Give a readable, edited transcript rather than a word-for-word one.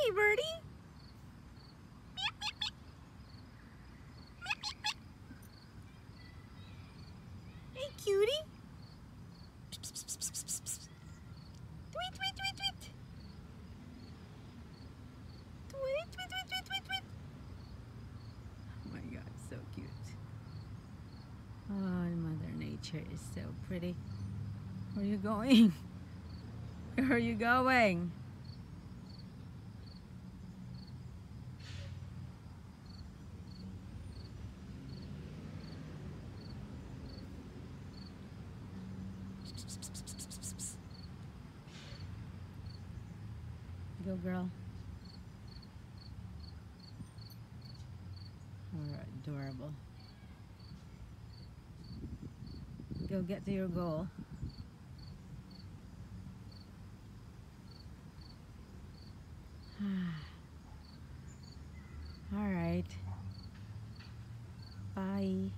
Hey, birdie. Hey, cutie. Tweet, tweet, tweet, tweet. Tweet, tweet, tweet, tweet, tweet, tweet. Oh my God, so cute. Oh, Mother Nature is so pretty. Where are you going? Where are you going? Go, girl. Oh, adorable. Go get to your goal. All right. Bye.